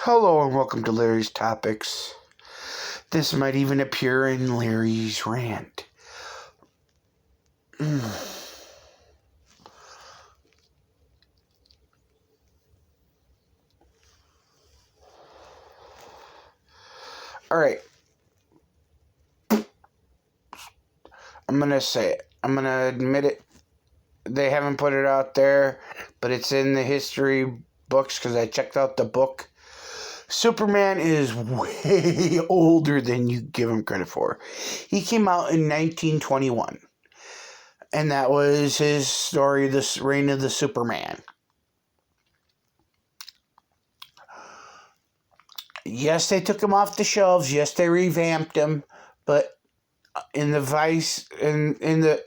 Hello and welcome to Larry's Topics. This might even appear in Larry's Rant. Alright. I'm going to say it. I'm going to admit it. They haven't put it out there, but it's in the history books because I checked out the book. Superman is way older than you give him credit for. He came out in 1921. And that was his story, The Reign of the Superman. Yes, they took him off the shelves. Yes, they revamped him. But in the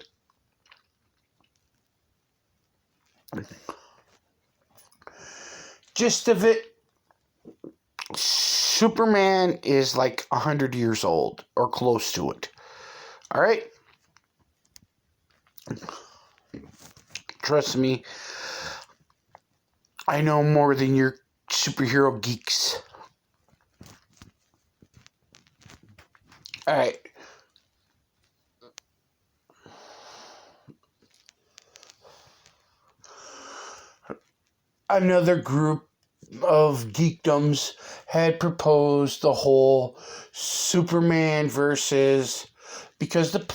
gist of it, Superman is like 100 years old or close to it. All right? Trust me, I know more than your superhero geeks. All right. Another group of geekdoms had proposed the whole Superman versus, because the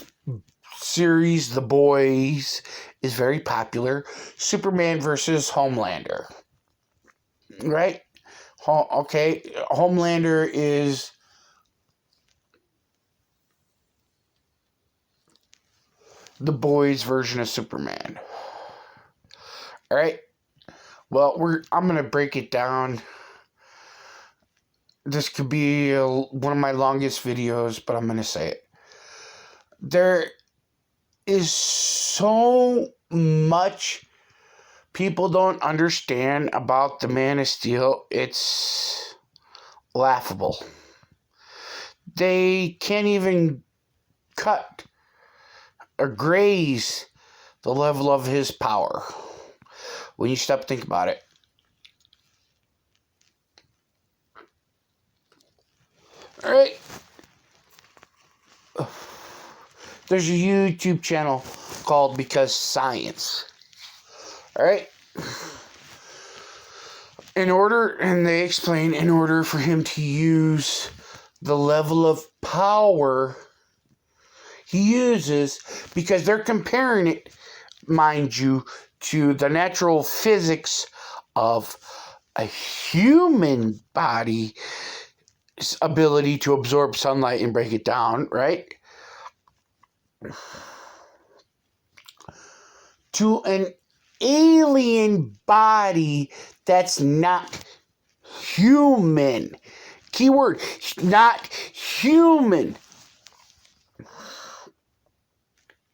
series The Boys is very popular, Superman versus Homelander. Right? Okay, Homelander is The Boys version of Superman. All right? Well, I'm going to break it down. This could be one of my longest videos, but I'm going to say it. There is so much people don't understand about the Man of Steel. It's laughable. They can't even cut or graze the level of his power when you stop to think about it. All right. There's a YouTube channel called Because Science. All right. And they explain, in order for him to use the level of power he uses, because they're comparing it, mind you, to the natural physics of a human body's ability to absorb sunlight and break it down, right? To an alien body that's not human. Keyword, not human.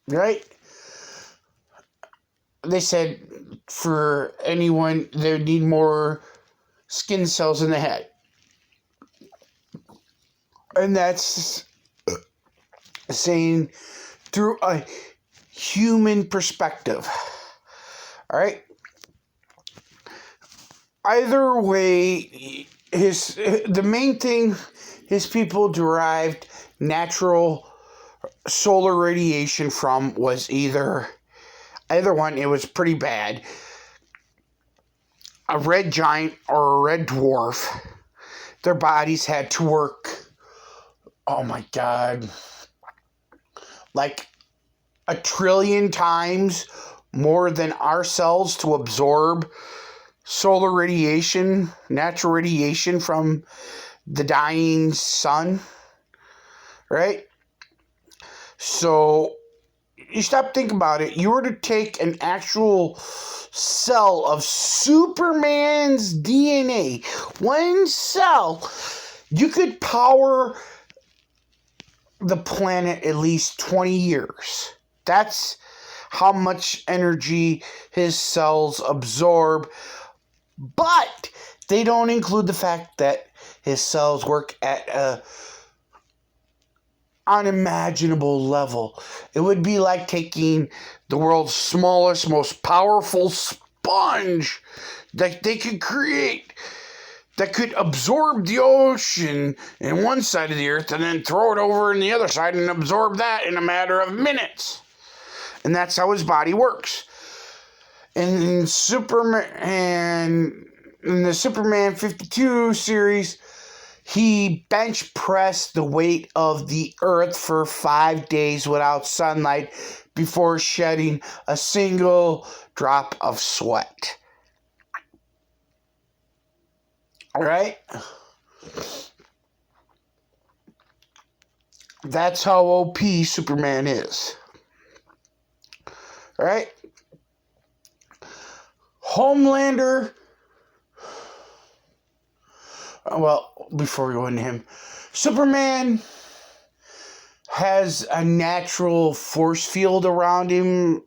Right? They said for anyone, they need more skin cells in the head. And that's saying through a human perspective. All right? Either way, the main thing his people derived natural solar radiation from was either one, it was pretty bad, a red giant or a red dwarf. Their bodies had to work, oh my God, like 1 trillion times more than our cells to absorb solar radiation, natural radiation from the dying sun, right? So you stop thinking about it. You were to take an actual cell of Superman's DNA, one cell, you could power the planet at least 20 years. That's how much energy his cells absorb. But they don't include the fact that his cells work at a unimaginable level. It would be like taking the world's smallest, most powerful sponge that they could create that could absorb the ocean in one side of the earth and then throw it over in the other side and absorb that in a matter of minutes. And that's how his body works. In the Superman 52 series, he bench pressed the weight of the earth for 5 days without sunlight before shedding a single drop of sweat. All right? That's how OP Superman is. All right? Homelander. Well, before we go into him, Superman has a natural force field around him,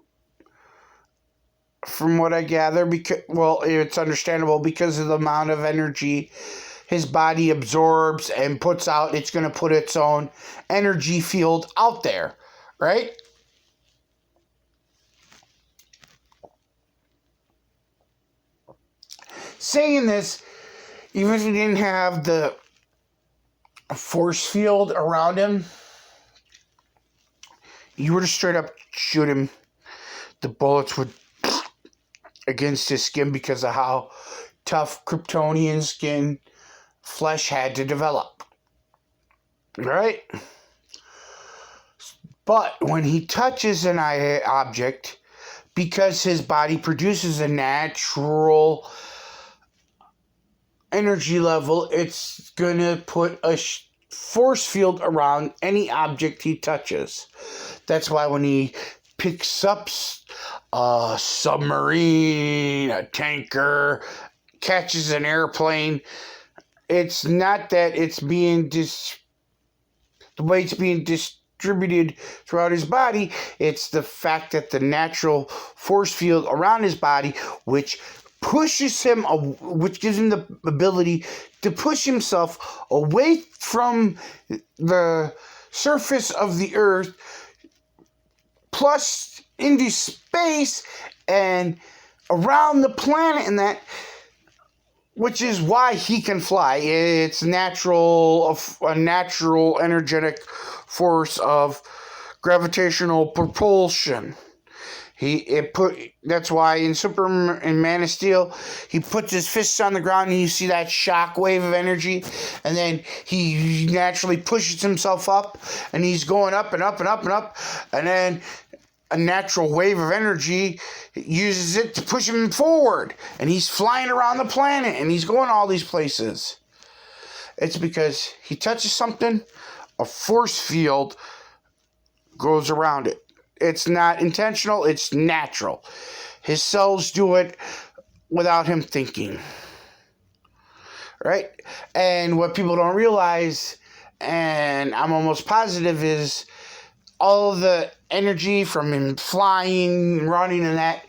from what I gather, because, well, it's understandable because of the amount of energy his body absorbs and puts out. It's going to put its own energy field out there, right? Saying this, even if he didn't have the force field around him, you were to straight up shoot him, the bullets would against his skin because of how tough Kryptonian skin flesh had to develop. Right? But when he touches an object, because his body produces a natural energy level, it's going to put a force field around any object he touches. That's why when he picks up a submarine, a tanker, catches an airplane, it's not that it's being the way it's being distributed throughout his body. It's the fact that the natural force field around his body, which pushes him, which gives him the ability to push himself away from the surface of the earth, plus into space and around the planet, and that, which is why he can fly. It's a natural energetic force of gravitational propulsion. That's why in Superman and Man of Steel, he puts his fists on the ground and you see that shock wave of energy, and then he naturally pushes himself up, and he's going up and up and up and up, and then a natural wave of energy uses it to push him forward, and he's flying around the planet, and he's going all these places. It's because he touches something, a force field goes around it. It's not intentional, it's natural. His cells do it without him thinking. Right? And what people don't realize, and I'm almost positive, is all of the energy from him flying, running, and that,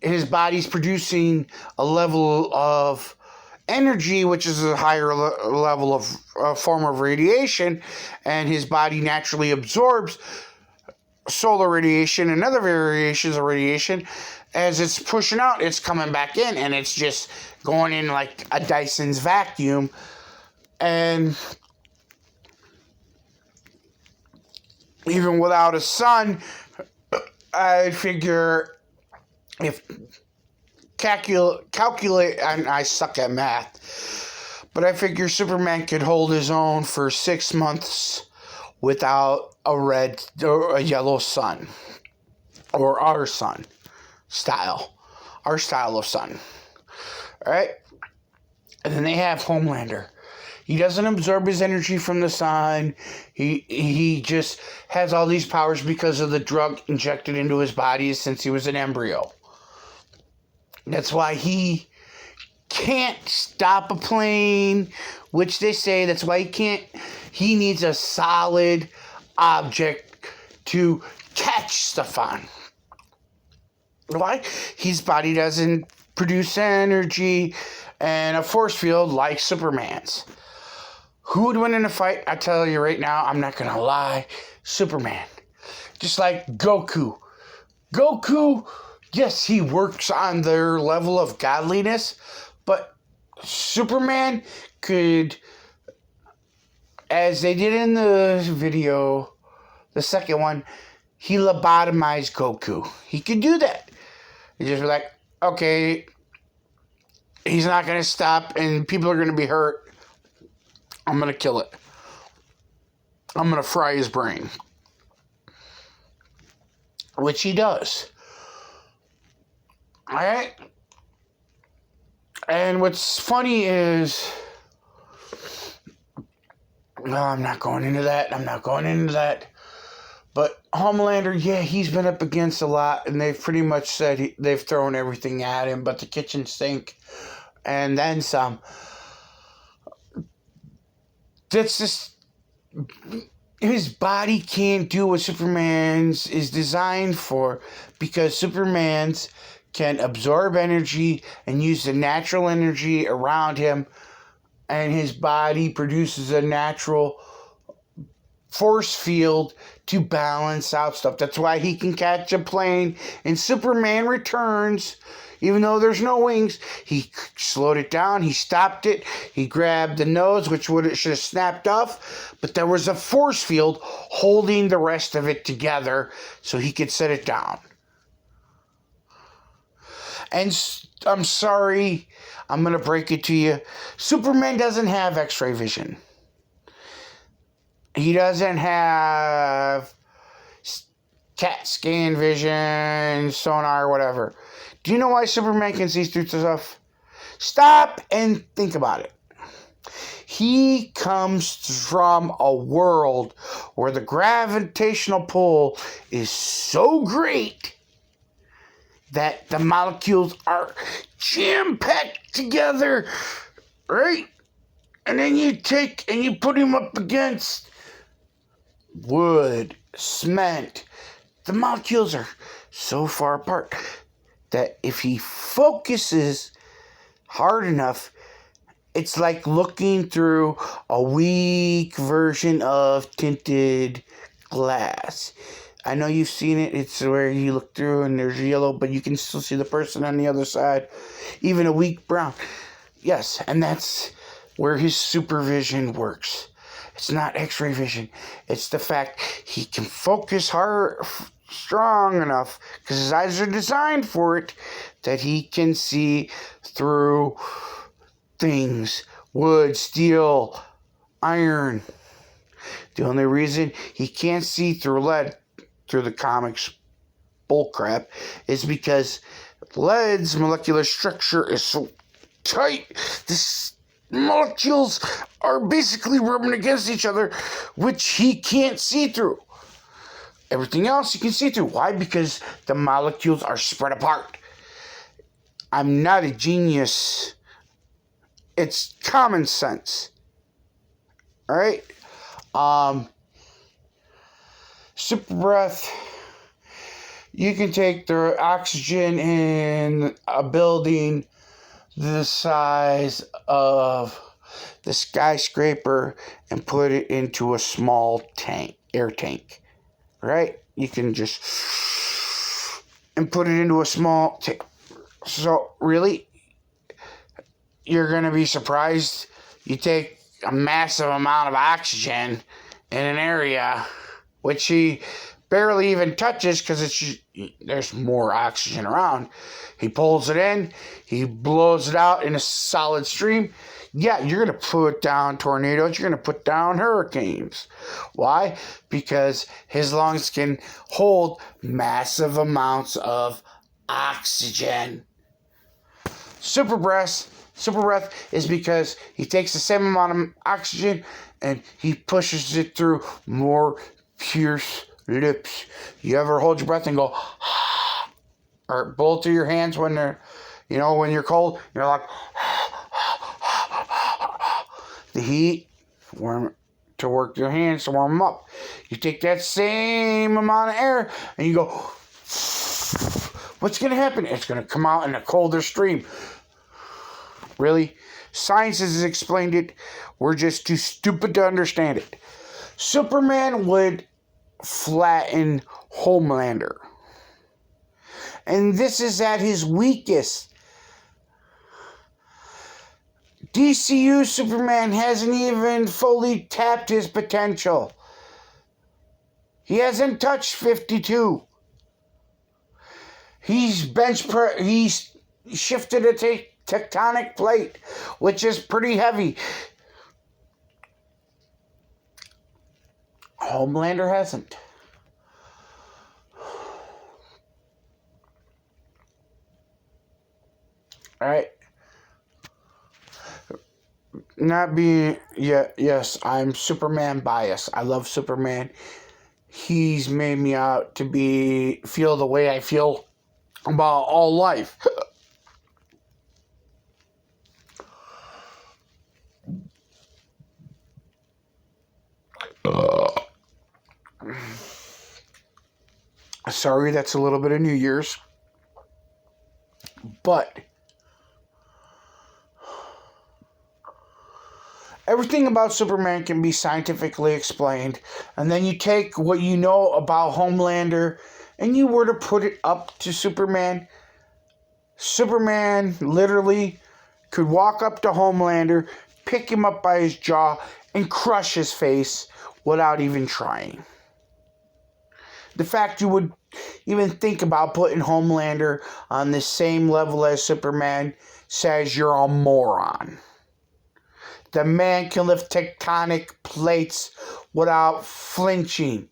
his body's producing a level of energy, which is a higher level of form of radiation, and his body naturally absorbs solar radiation and other variations of radiation. As it's pushing out, it's coming back in, and it's just going in like a Dyson's vacuum. And even without a sun, I figure if calculate, and I suck at math, but I figure Superman could hold his own for 6 months without a red or a yellow sun, or our style of sun. All right? And then they have Homelander. He doesn't absorb his energy from the sun. He just has all these powers because of the drug injected into his body since he was an embryo. That's why he can't stop a plane, which they say that's why he needs a solid object to catch stuff on. Why? His body doesn't produce energy and a force field like Superman's. Who would win in a fight? I tell you right now, I'm not going to lie, Superman. Just like Goku. Goku, yes, he works on their level of godliness, but Superman could, as they did in the video, the second one, he lobotomized Goku. He could do that. He just be like, okay, he's not going to stop and people are going to be hurt. I'm going to kill it. I'm going to fry his brain. Which he does. Alright? And what's funny is... No, I'm not going into that. But Homelander, yeah, he's been up against a lot, and they've pretty much said they've thrown everything at him but the kitchen sink, and then some. That's just... His body can't do what Superman's is designed for, because Superman's can absorb energy and use the natural energy around him, and his body produces a natural force field to balance out stuff. That's why he can catch a plane. In Superman Returns, even though there's no wings, he slowed it down, he stopped it, he grabbed the nose, which should have snapped off, but there was a force field holding the rest of it together so he could set it down. And I'm sorry, I'm going to break it to you. Superman doesn't have X-ray vision. He doesn't have CAT scan vision, sonar, whatever. Do you know why Superman can see through stuff? Stop and think about it. He comes from a world where the gravitational pull is so great that the molecules are jam-packed together, right? And then you take and you put him up against wood, cement. The molecules are so far apart that if he focuses hard enough, it's like looking through a weak version of tinted glass. I know you've seen it. It's where you look through and there's yellow, but you can still see the person on the other side. Even a weak brown. Yes, and that's where his supervision works. It's not X-ray vision. It's the fact he can focus hard, strong enough, because his eyes are designed for it, that he can see through things. Wood, steel, iron. The only reason he can't see through lead, through the comics bullcrap, is because lead's molecular structure is so tight. This molecules are basically rubbing against each other, which he can't see through. Everything else he can see through. Why? Because the molecules are spread apart. I'm not a genius. It's common sense. Alright? Super breath. You can take the oxygen in a building the size of the skyscraper and put it into a small tank, air tank. Right? You can just and put it into a small tank. So really, you're going to be surprised. You take a massive amount of oxygen in an area which he barely even touches because there's more oxygen around. He pulls it in, he blows it out in a solid stream. Yeah, you're going to put down tornadoes, you're going to put down hurricanes. Why? Because his lungs can hold massive amounts of oxygen. Super breath is because he takes the same amount of oxygen and he pushes it through more pierced lips. You ever hold your breath and go, or blow through your hands when they're, when you're cold, you're like, the heat, to work your hands to warm them up. You take that same amount of air and you go, what's going to happen? It's going to come out in a colder stream. Really? Science has explained it. We're just too stupid to understand it. Superman would flatten Homelander. And this is at his weakest. DCU Superman hasn't even fully tapped his potential. He hasn't touched 52. He's shifted a tectonic plate, which is pretty heavy. Homelander hasn't. All right. Not being, yeah, yes, I'm Superman biased. I love Superman. He's made me out to feel the way I feel about all life. Sorry, that's a little bit of New Year's. But everything about Superman can be scientifically explained. And then you take what you know about Homelander and you were to put it up to Superman. Superman literally could walk up to Homelander, pick him up by his jaw, and crush his face without even trying. The fact you would even think about putting Homelander on the same level as Superman says you're a moron. The man can lift tectonic plates without flinching.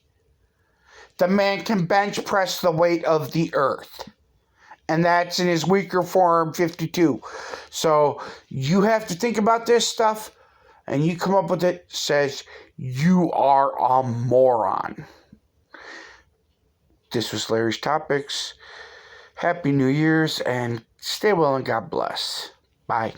The man can bench press the weight of the earth. And that's in his weaker form, 52. So you have to think about this stuff, and you come up with it, says you are a moron. This was Larry's Topics. Happy New Year's, and stay well and God bless. Bye.